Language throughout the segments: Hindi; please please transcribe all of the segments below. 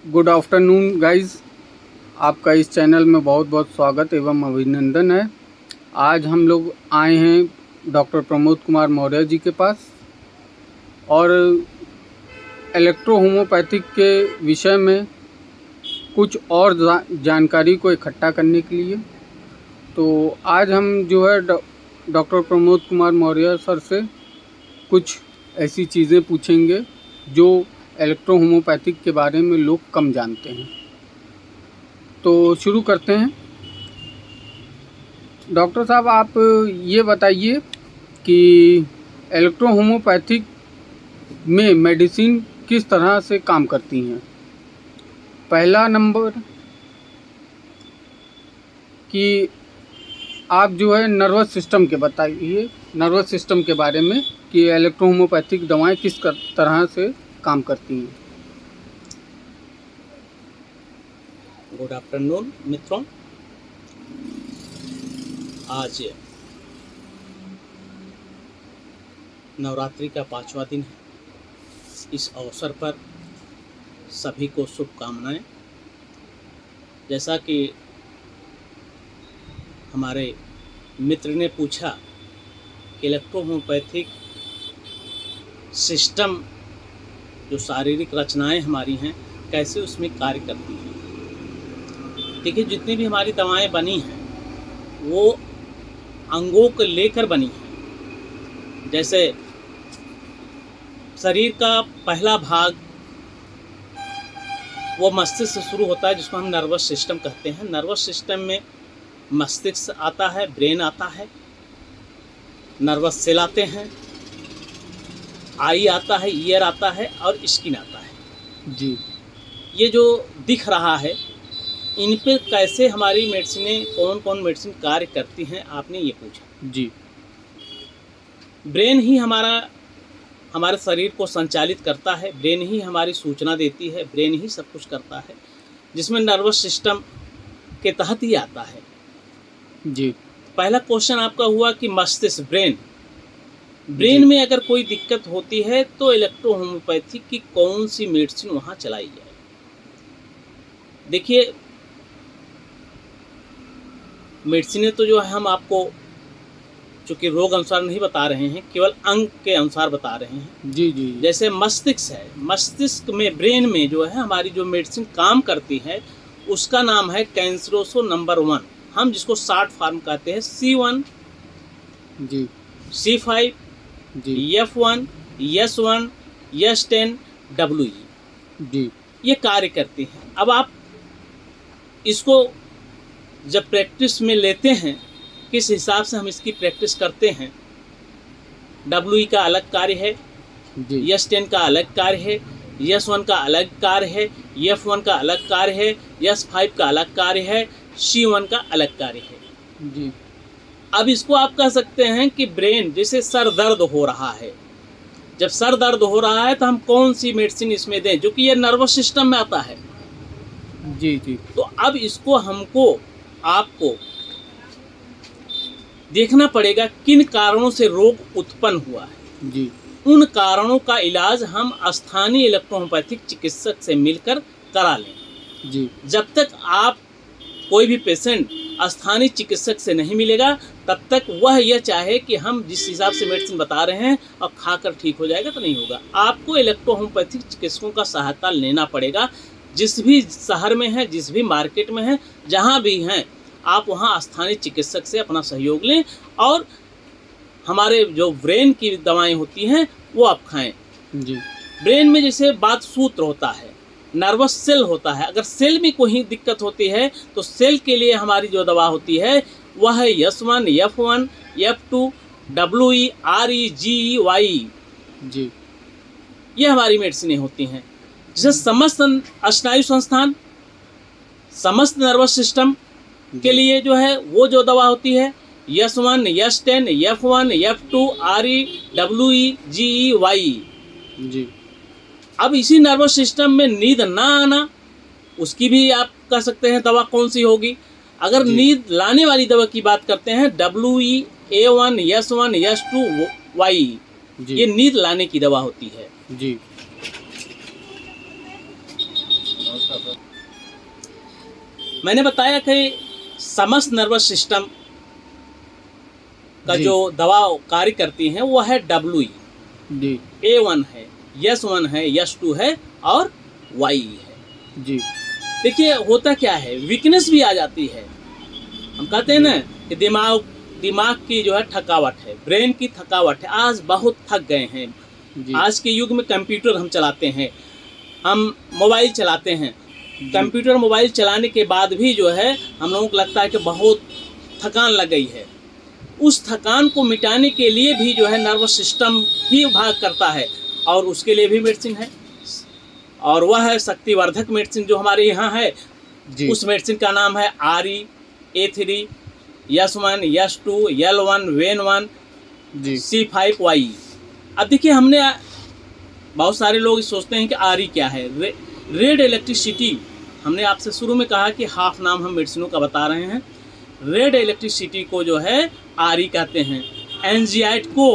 गुड आफ्टरनून गाइस, आपका इस चैनल में बहुत बहुत स्वागत एवं अभिनंदन है। आज हम लोग आए हैं डॉक्टर प्रमोद कुमार मौर्य जी के पास और इलेक्ट्रो होम्योपैथिक के विषय में कुछ और जानकारी को इकट्ठा करने के लिए। तो आज हम जो है डॉक्टर प्रमोद कुमार मौर्य सर से कुछ ऐसी चीज़ें पूछेंगे जो इलेक्ट्रो होम्योपैथिक के बारे में लोग कम जानते हैं। तो शुरू करते हैं। डॉक्टर साहब, आप ये बताइए कि इलेक्ट्रो होम्योपैथिक में मेडिसिन किस तरह से काम करती हैं। पहला नंबर कि आप जो है नर्वस सिस्टम के बताइए, नर्वस सिस्टम के बारे में कि इलेक्ट्रो होम्योपैथिक दवाएं किस तरह से काम करती हैं। गुड आफ्टरनून मित्रों, आज नवरात्रि का 5वां दिन है। इस अवसर पर सभी को शुभकामनाएं। जैसा कि हमारे मित्र ने पूछा कि इलेक्ट्रो होम्योपैथिक सिस्टम जो शारीरिक रचनाएं हमारी हैं कैसे उसमें कार्य करती हैं। देखिए, जितनी भी हमारी दवाएं बनी हैं वो अंगों को लेकर बनी हैं। जैसे शरीर का पहला भाग वो मस्तिष्क से शुरू होता है, जिसको हम नर्वस सिस्टम कहते हैं। नर्वस सिस्टम में मस्तिष्क आता है, ब्रेन आता है, नर्वस सेल आते हैं, आई आता है, ईयर आता है और स्किन आता है जी। ये जो दिख रहा है, इन पे कैसे हमारी मेडिसिनें, कौन कौन मेडिसिन कार्य करती हैं, आपने ये पूछा। जी। ब्रेन ही हमारे शरीर को संचालित करता है, ब्रेन ही हमारी सूचना देती है, ब्रेन ही सब कुछ करता है, जिसमें नर्वस सिस्टम के तहत ही आता है। जी। पहला क्वेश्चन आपका हुआ कि मस्तिष्क, ब्रेन में अगर कोई दिक्कत होती है तो इलेक्ट्रो होम्योपैथिक की कौन सी मेडिसिन वहाँ चलाई जाए। देखिए, मेडिसिनें तो जो है हम आपको चूँकि रोग अनुसार नहीं बता रहे हैं, केवल अंग के अनुसार बता रहे हैं। जी जी। जैसे मस्तिष्क है, मस्तिष्क में, ब्रेन में जो है हमारी जो मेडिसिन काम करती है उसका नाम है कैंसरोसो नंबर 1, हम जिसको शॉर्ट फॉर्म कहते हैं C1 ji, C5 ji, F1 S1 S10 WE जी, ये कार्य करती हैं। अब आप इसको जब प्रैक्टिस में लेते हैं, किस हिसाब से हम इसकी प्रैक्टिस करते हैं। WE का अलग कार्य है, जी, S10 का अलग कार्य है, S1 का अलग कार्य है, F1 का अलग कार्य है, S5 का अलग कार्य है, C1 का अलग कार्य है। जी। अब इसको आप कह सकते हैं कि ब्रेन, जैसे सर दर्द हो रहा है, जब सर दर्द हो रहा है तो हम कौन सी मेडिसिन इसमें दें, जो कि ये नर्वस सिस्टम में आता है। जी जी। तो अब इसको आपको देखना पड़ेगा किन कारणों से रोग उत्पन्न हुआ है। जी। उन कारणों का इलाज हम स्थानीय इलेक्ट्रो होम्योपैथिक चिकित्सक से मिलकर करा लें। जी। जब तक आप कोई भी पेशेंट स्थानीय चिकित्सक से नहीं मिलेगा, तब तक वह यह चाहे कि हम जिस हिसाब से मेडिसिन बता रहे हैं और खाकर ठीक हो जाएगा, तो नहीं होगा। आपको इलेक्ट्रो होम्योपैथिक चिकित्सकों का सहायता लेना पड़ेगा। जिस भी शहर में है, जिस भी मार्केट में है, जहाँ भी हैं, आप वहाँ स्थानीय चिकित्सक से अपना सहयोग लें और हमारे जो ब्रेन की दवाएं होती हैं वो आप खाएं। जी। ब्रेन में जैसे बात सूत्र होता है, नर्वस सेल होता है। अगर सेल में कोई दिक्कत होती है तो सेल के लिए हमारी जो दवा होती है वह है S1 F1 F2 WE RE GE YE। जी। ये हमारी मेडिसिनें होती हैं। जैसे समस्त स्नायु संस्थान, समस्त नर्वस सिस्टम के लिए जो है वो जो दवा होती है S1 S10 F1 F2 RE WE GE YE। जी। अब इसी नर्वस सिस्टम में नींद ना आना, उसकी भी आप कह सकते हैं दवा कौन सी होगी। अगर नींद लाने वाली दवा की बात करते हैं WE A1 S1 S2 YE, ये नींद लाने की दवा होती है। जी। मैंने बताया कि समस्त नर्वस सिस्टम का जी। जो दवा कार्य करती है वो है WE, जी A1 है, S1 है, S2 है और YE है। जी देखिए होता क्या है, वीकनेस भी आ जाती है। हम कहते हैं ना कि दिमाग की जो है थकावट है, ब्रेन की थकावट है। आज बहुत थक गए हैं। जी आज के युग में कंप्यूटर हम चलाते हैं, हम मोबाइल चलाते हैं। कंप्यूटर मोबाइल चलाने के बाद भी जो है हम लोगों को लगता है कि बहुत थकान लग गई है। उस थकान को मिटाने के लिए भी जो है नर्वस सिस्टम ही भाग करता है और उसके लिए भी मेडिसिन है, और वह है शक्तिवर्धक मेडिसिन जो हमारे यहाँ है। जी उस मेडिसिन का नाम है RE-A3, S1, S2, L1, WEN1, जी C5YE। अब देखिए, हमने बहुत सारे लोग सोचते हैं कि RE क्या है, रेड इलेक्ट्रिसिटी। हमने आपसे शुरू में कहा कि हाफ नाम हम मेडिसिनों का बता रहे हैं। रेड इलेक्ट्रिसिटी को जो है RE कहते हैं। एंजियाइटको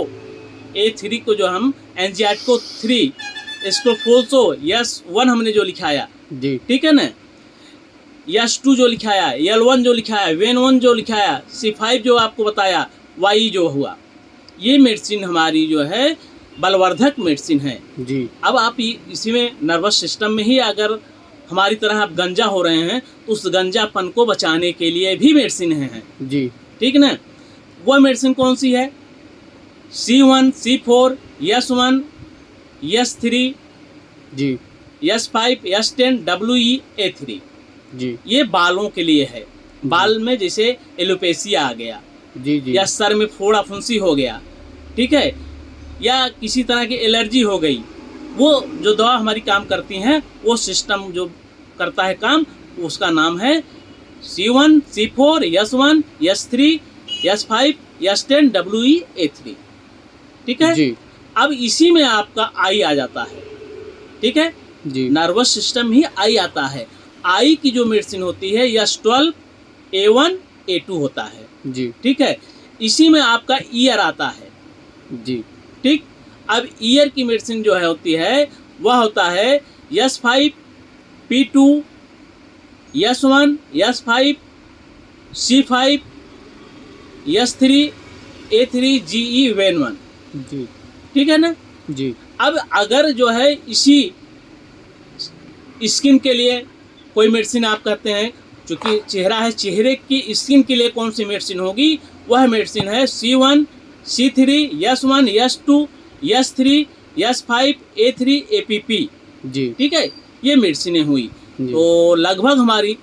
A3 को जो हम एंजियाइटको 3, एस्ट्रोफोल्सो S1 हमने जो लिखाया, जी ठीक है ना, S2 जो लिखाया, L1 जो लिखाया, WEN1 जो लिखाया, C5 जो आपको बताया, YE जो हुआ, ये मेडिसिन हमारी जो है बलवर्धक मेडिसिन है। जी अब आप इसी में नर्वस सिस्टम में ही अगर हमारी तरह आप गंजा हो रहे हैं तो उस गंजापन को बचाने के लिए भी मेडिसिन हैं। जी ठीक ना। वो मेडिसिन कौन सी है? C1, C4, S1, S3, जी S5, S10, WE-A3। जी ये बालों के लिए है। बाल में जैसे एलोपेशिया आ गया, जी जी या सर में फोड़ा फुंसी हो गया, ठीक है, या किसी तरह की एलर्जी हो गई, वो जो दवा हमारी काम करती हैं, वो सिस्टम जो करता है काम, उसका नाम है C1, C4, S1, S3, S5, S10, WE-A3। ठीक है। जी अब इसी में आपका आई आ जाता है। ठीक है, जी नर्वस सिस्टम ही आई आता है। आई की जो मेडिसिन होती है S12, A1, A2 होता है। जी ठीक है, इसी में आपका ईयर आता है। जी ठीक, अब ईयर की मेडिसिन जो है होती है, वह होता है S5, P2, S1, S5, C5, S3, A3, GE, WEN1। जी ठीक है ना। जी अब अगर जो है इसी स्किन के लिए कोई मेडिसिन आप कहते हैं, चूँकि चेहरा है, चेहरे की स्किन के लिए कौन सी मेडिसिन होगी, वह मेडिसिन है C1, C3, S1, S2, S3, S5, A3, APP। जी ठीक है, ये मेडिसिनें हुई। जी तो लगभग हमारी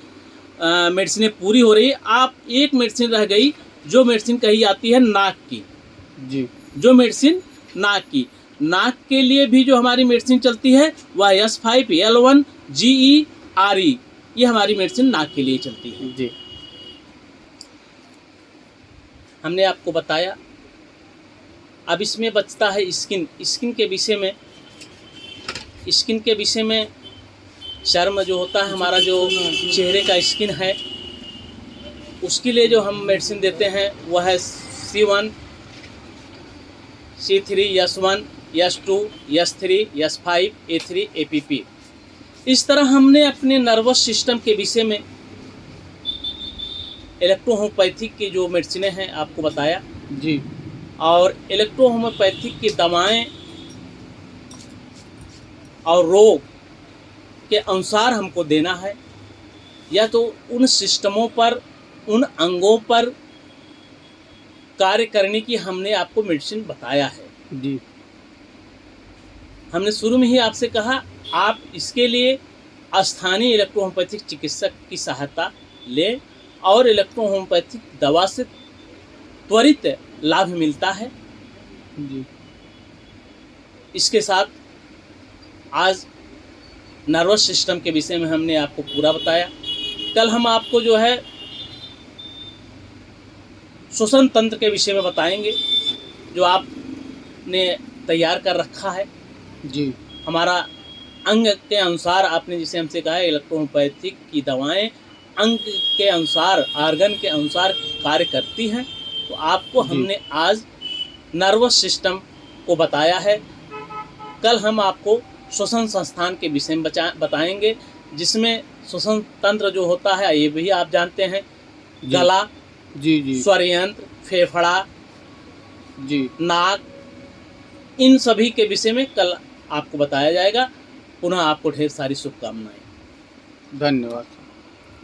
मेडिसिनें पूरी हो रही है। आप एक मेडिसिन रह गई, जो मेडिसिन कही जाती है नाक की। जी जो मेडिसिन नाक की, नाक के लिए भी जो हमारी मेडिसिन चलती है वह S5, L1, GE, RE, ये हमारी मेडिसिन नाक के लिए चलती है। जी हमने आपको बताया। अब इसमें बचता है स्किन। स्किन के विषय में, स्किन के विषय में चर्म जो होता है हमारा, जो चेहरे का स्किन है, उसके लिए जो हम मेडिसिन देते हैं वह है C1, C3, S1, S2, S3, S5, A3, APP। इस तरह हमने अपने नर्वस सिस्टम के विषय में इलेक्ट्रोहोम्योपैथिक की जो मेडिसिनें हैं आपको बताया। जी और इलेक्ट्रोहोम्योपैथिक की दवाएं और रोग के अनुसार हमको देना है, या तो उन सिस्टमों पर, उन अंगों पर कार्य करने की हमने आपको मेडिसिन बताया है। जी हमने शुरू में ही आपसे कहा, आप इसके लिए स्थानीय इलेक्ट्रोहोम्योपैथिक चिकित्सक की सहायता लें, और इलेक्ट्रोहोम्योपैथिक दवा से त्वरित लाभ मिलता है। जी इसके साथ आज नर्वस सिस्टम के विषय में हमने आपको पूरा बताया। कल हम आपको जो है श्वसन तंत्र के विषय में बताएंगे, जो आपने तैयार कर रखा है। जी हमारा अंग के अनुसार, आपने जिसे हमसे कहा है इलेक्ट्रोहोम्योपैथिक की दवाएं अंग के अनुसार, आर्गन के अनुसार कार्य करती हैं। तो आपको हमने आज नर्वस सिस्टम को बताया है। कल हम आपको श्वसन संस्थान के विषय में बताएंगे, जिसमें श्वसन तंत्र जो होता है ये भी आप जानते हैं, जी। गला, जी जी स्वर यंत्र, फेफड़ा, जी। नाक, इन सभी के विषय में कल आपको बताया जाएगा। पुनः आपको ढेर सारी शुभकामनाएं। धन्यवाद।